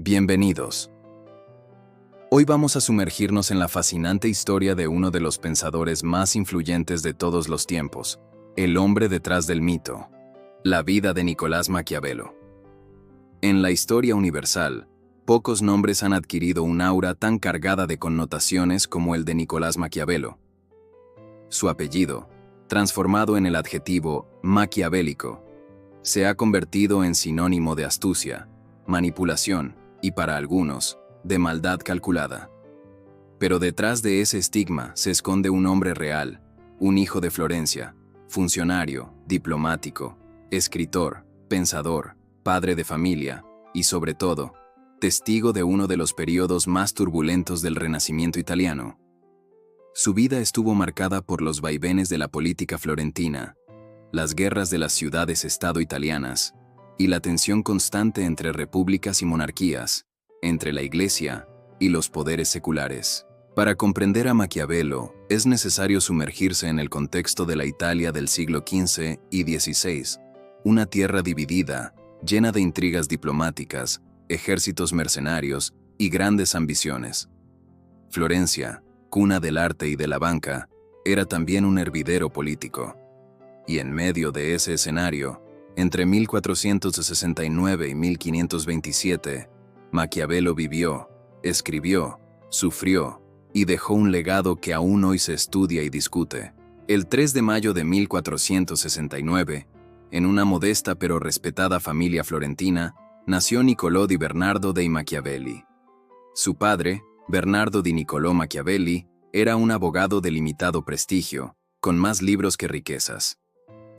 Bienvenidos. Hoy vamos a sumergirnos en la fascinante historia de uno de los pensadores más influyentes de todos los tiempos, el hombre detrás del mito, la vida de Nicolás Maquiavelo. En la historia universal, pocos nombres han adquirido un aura tan cargada de connotaciones como el de Nicolás Maquiavelo. Su apellido, transformado en el adjetivo maquiavélico, se ha convertido en sinónimo de astucia, manipulación y, para algunos, de maldad calculada. Pero detrás de ese estigma se esconde un hombre real, un hijo de Florencia, funcionario, diplomático, escritor, pensador, padre de familia y, sobre todo, testigo de uno de los periodos más turbulentos del Renacimiento italiano. Su vida estuvo marcada por los vaivenes de la política florentina, las guerras de las ciudades-estado italianas y la tensión constante entre repúblicas y monarquías, entre la Iglesia y los poderes seculares. Para comprender a Maquiavelo, es necesario sumergirse en el contexto de la Italia del siglo XV y XVI, una tierra dividida, llena de intrigas diplomáticas, ejércitos mercenarios y grandes ambiciones. Florencia, cuna del arte y de la banca, era también un hervidero político. Y en medio de ese escenario, entre 1469 y 1527, Maquiavelo vivió, escribió, sufrió y dejó un legado que aún hoy se estudia y discute. El 3 de mayo de 1469, en una modesta pero respetada familia florentina, nació Niccolò di Bernardo dei Machiavelli. Su padre, Bernardo di Niccolò Machiavelli, era un abogado de limitado prestigio, con más libros que riquezas.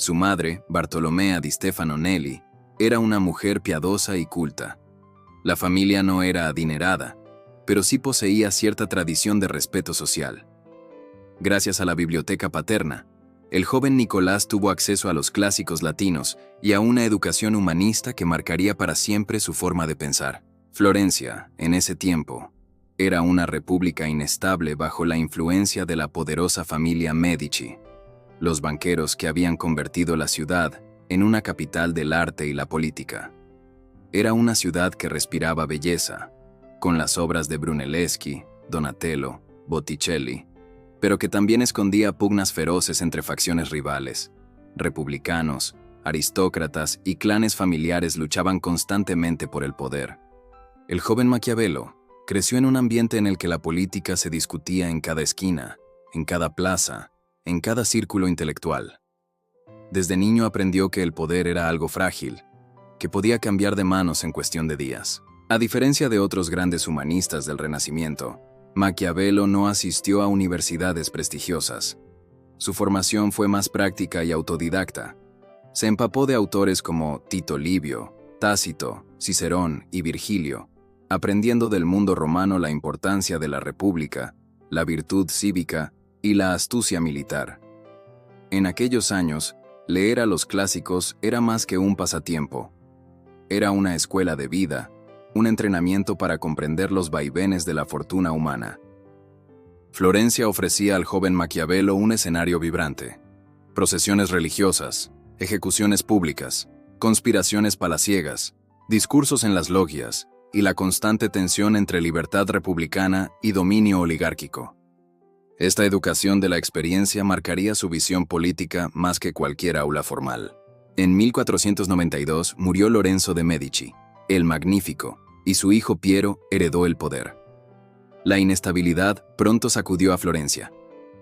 Su madre, Bartolomea di Stefano Nelli, era una mujer piadosa y culta. La familia no era adinerada, pero sí poseía cierta tradición de respeto social. Gracias a la biblioteca paterna, el joven Nicolás tuvo acceso a los clásicos latinos y a una educación humanista que marcaría para siempre su forma de pensar. Florencia, en ese tiempo, era una república inestable bajo la influencia de la poderosa familia Medici, los banqueros que habían convertido la ciudad en una capital del arte y la política. Era una ciudad que respiraba belleza, con las obras de Brunelleschi, Donatello, Botticelli, pero que también escondía pugnas feroces entre facciones rivales. Republicanos, aristócratas y clanes familiares luchaban constantemente por el poder. El joven Maquiavelo creció en un ambiente en el que la política se discutía en cada esquina, en cada plaza, en cada círculo intelectual. Desde niño aprendió que el poder era algo frágil, que podía cambiar de manos en cuestión de días. A diferencia de otros grandes humanistas del Renacimiento, Maquiavelo no asistió a universidades prestigiosas. Su formación fue más práctica y autodidacta. Se empapó de autores como Tito Livio, Tácito, Cicerón y Virgilio, aprendiendo del mundo romano la importancia de la república, la virtud cívica y la astucia militar. En aquellos años, leer a los clásicos era más que un pasatiempo. Era una escuela de vida, un entrenamiento para comprender los vaivenes de la fortuna humana. Florencia ofrecía al joven Maquiavelo un escenario vibrante. Procesiones religiosas, ejecuciones públicas, conspiraciones palaciegas, discursos en las logias y la constante tensión entre libertad republicana y dominio oligárquico. Esta educación de la experiencia marcaría su visión política más que cualquier aula formal. En 1492 murió Lorenzo de Medici, el Magnífico, y su hijo Piero heredó el poder. La inestabilidad pronto sacudió a Florencia.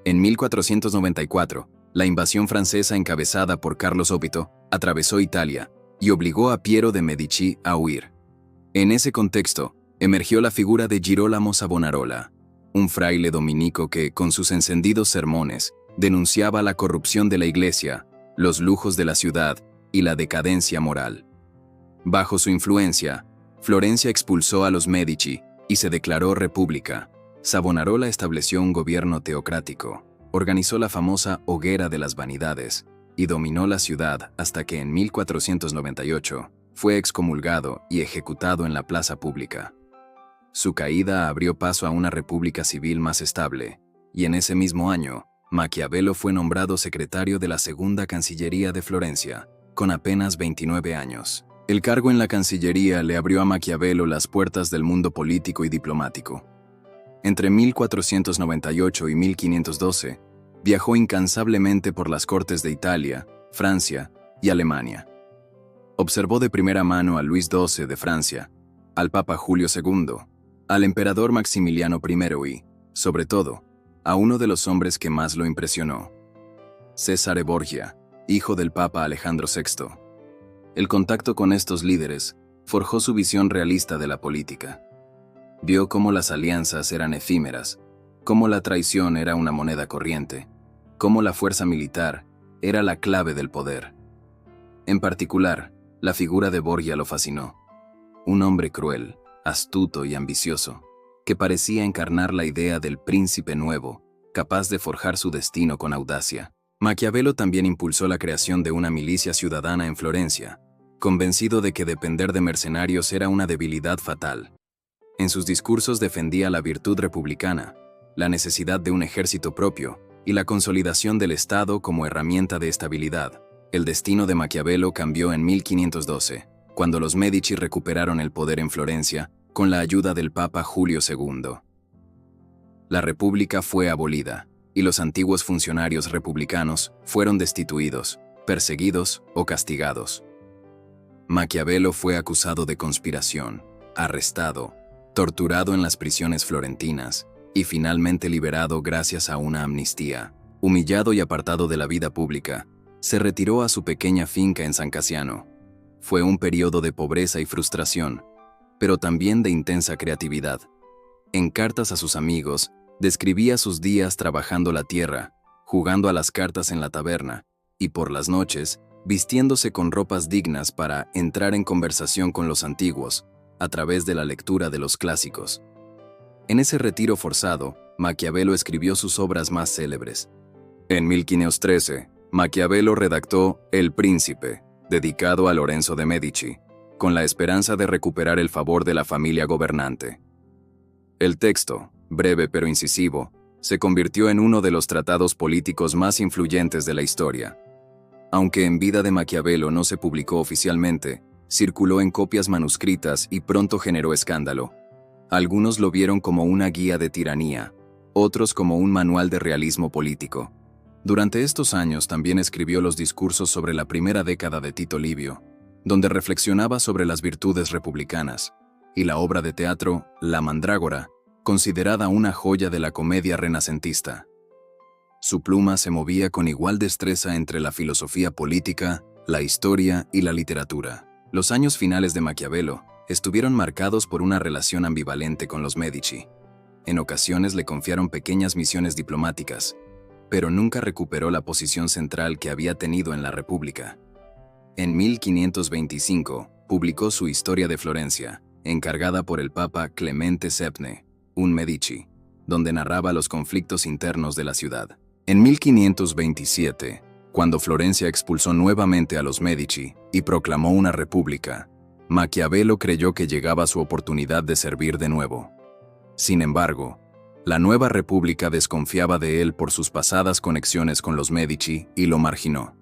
En 1494, la invasión francesa encabezada por Carlos Opito atravesó Italia y obligó a Piero de Medici a huir. En ese contexto, emergió la figura de Girolamo Savonarola, un fraile dominico que, con sus encendidos sermones, denunciaba la corrupción de la Iglesia, los lujos de la ciudad y la decadencia moral. Bajo su influencia, Florencia expulsó a los Medici y se declaró república. Savonarola estableció un gobierno teocrático, organizó la famosa Hoguera de las Vanidades y dominó la ciudad hasta que en 1498 fue excomulgado y ejecutado en la plaza pública. Su caída abrió paso a una república civil más estable, y en ese mismo año, Maquiavelo fue nombrado secretario de la Segunda Cancillería de Florencia, con apenas 29 años. El cargo en la Cancillería le abrió a Maquiavelo las puertas del mundo político y diplomático. Entre 1498 y 1512, viajó incansablemente por las cortes de Italia, Francia y Alemania. Observó de primera mano a Luis XII de Francia, al Papa Julio II, al emperador Maximiliano I y, sobre todo, a uno de los hombres que más lo impresionó, Cesare Borgia, hijo del Papa Alejandro VI. El contacto con estos líderes forjó su visión realista de la política. Vio cómo las alianzas eran efímeras, cómo la traición era una moneda corriente, cómo la fuerza militar era la clave del poder. En particular, la figura de Borgia lo fascinó. Un hombre cruel, astuto y ambicioso, que parecía encarnar la idea del príncipe nuevo, capaz de forjar su destino con audacia. Maquiavelo también impulsó la creación de una milicia ciudadana en Florencia, convencido de que depender de mercenarios era una debilidad fatal. En sus discursos defendía la virtud republicana, la necesidad de un ejército propio y la consolidación del Estado como herramienta de estabilidad. El destino de Maquiavelo cambió en 1512, cuando los Medici recuperaron el poder en Florencia con la ayuda del Papa Julio II. La República fue abolida, y los antiguos funcionarios republicanos fueron destituidos, perseguidos o castigados. Maquiavelo fue acusado de conspiración, arrestado, torturado en las prisiones florentinas y finalmente liberado gracias a una amnistía. Humillado y apartado de la vida pública, se retiró a su pequeña finca en San Casiano. Fue un periodo de pobreza y frustración, pero también de intensa creatividad. En cartas a sus amigos, describía sus días trabajando la tierra, jugando a las cartas en la taberna, y por las noches, vistiéndose con ropas dignas para entrar en conversación con los antiguos, a través de la lectura de los clásicos. En ese retiro forzado, Maquiavelo escribió sus obras más célebres. En 1513, Maquiavelo redactó El Príncipe, dedicado a Lorenzo de Medici, con la esperanza de recuperar el favor de la familia gobernante. El texto, breve pero incisivo, se convirtió en uno de los tratados políticos más influyentes de la historia. Aunque en vida de Maquiavelo no se publicó oficialmente, circuló en copias manuscritas y pronto generó escándalo. Algunos lo vieron como una guía de tiranía, otros como un manual de realismo político. Durante estos años también escribió los discursos sobre la primera década de Tito Livio, donde reflexionaba sobre las virtudes republicanas, y la obra de teatro La Mandrágora, considerada una joya de la comedia renacentista. Su pluma se movía con igual destreza entre la filosofía política, la historia y la literatura. Los años finales de Maquiavelo estuvieron marcados por una relación ambivalente con los Medici. En ocasiones le confiaron pequeñas misiones diplomáticas, pero nunca recuperó la posición central que había tenido en la República. En 1525, publicó su Historia de Florencia, encargada por el Papa Clemente VII, un Medici, donde narraba los conflictos internos de la ciudad. En 1527, cuando Florencia expulsó nuevamente a los Medici y proclamó una república, Maquiavelo creyó que llegaba su oportunidad de servir de nuevo. Sin embargo, la nueva república desconfiaba de él por sus pasadas conexiones con los Medici y lo marginó.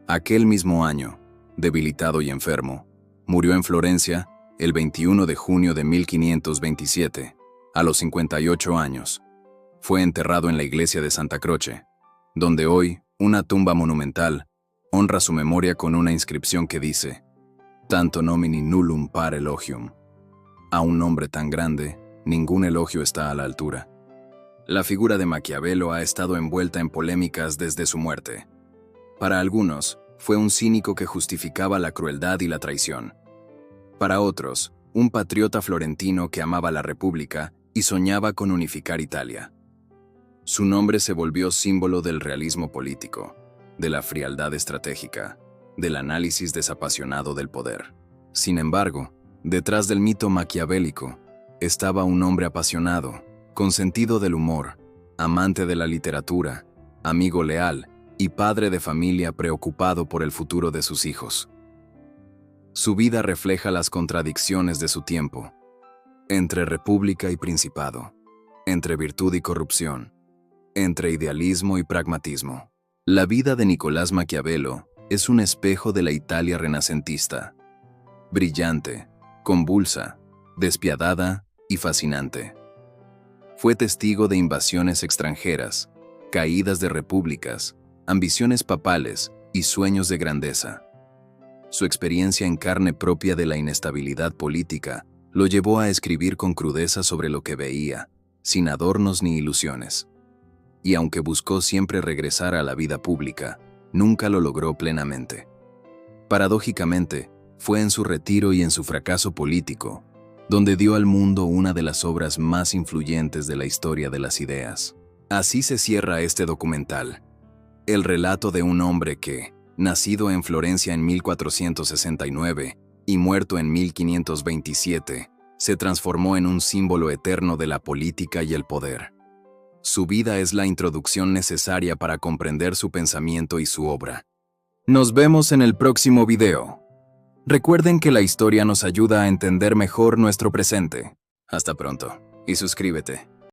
Aquel mismo año, debilitado y enfermo, murió en Florencia el 21 de junio de 1527, a los 58 años. Fue enterrado en la iglesia de Santa Croce, donde hoy una tumba monumental honra su memoria con una inscripción que dice: Tanto nomini nullum par elogium. A un nombre tan grande, ningún elogio está a la altura. La figura de Maquiavelo ha estado envuelta en polémicas desde su muerte. Para algunos, fue un cínico que justificaba la crueldad y la traición. Para otros, un patriota florentino que amaba la República y soñaba con unificar Italia. Su nombre se volvió símbolo del realismo político, de la frialdad estratégica, del análisis desapasionado del poder. Sin embargo, detrás del mito maquiavélico, estaba un hombre apasionado, con sentido del humor, amante de la literatura, amigo leal y padre de familia preocupado por el futuro de sus hijos. Su vida refleja las contradicciones de su tiempo, entre república y principado, entre virtud y corrupción, entre idealismo y pragmatismo. La vida de Nicolás Maquiavelo es un espejo de la Italia renacentista. brillante, convulsa, despiadada y fascinante. Fue testigo de invasiones extranjeras, caídas de repúblicas, ambiciones papales y sueños de grandeza. Su experiencia en carne propia de la inestabilidad política lo llevó a escribir con crudeza sobre lo que veía, sin adornos ni ilusiones. Y aunque buscó siempre regresar a la vida pública, nunca lo logró plenamente. Paradójicamente, fue en su retiro y en su fracaso político donde dio al mundo una de las obras más influyentes de la historia de las ideas. Así se cierra este documental. El relato de un hombre que, nacido en Florencia en 1469 y muerto en 1527, se transformó en un símbolo eterno de la política y el poder. Su vida es la introducción necesaria para comprender su pensamiento y su obra. Nos vemos en el próximo video. Recuerden que la historia nos ayuda a entender mejor nuestro presente. Hasta pronto, y suscríbete.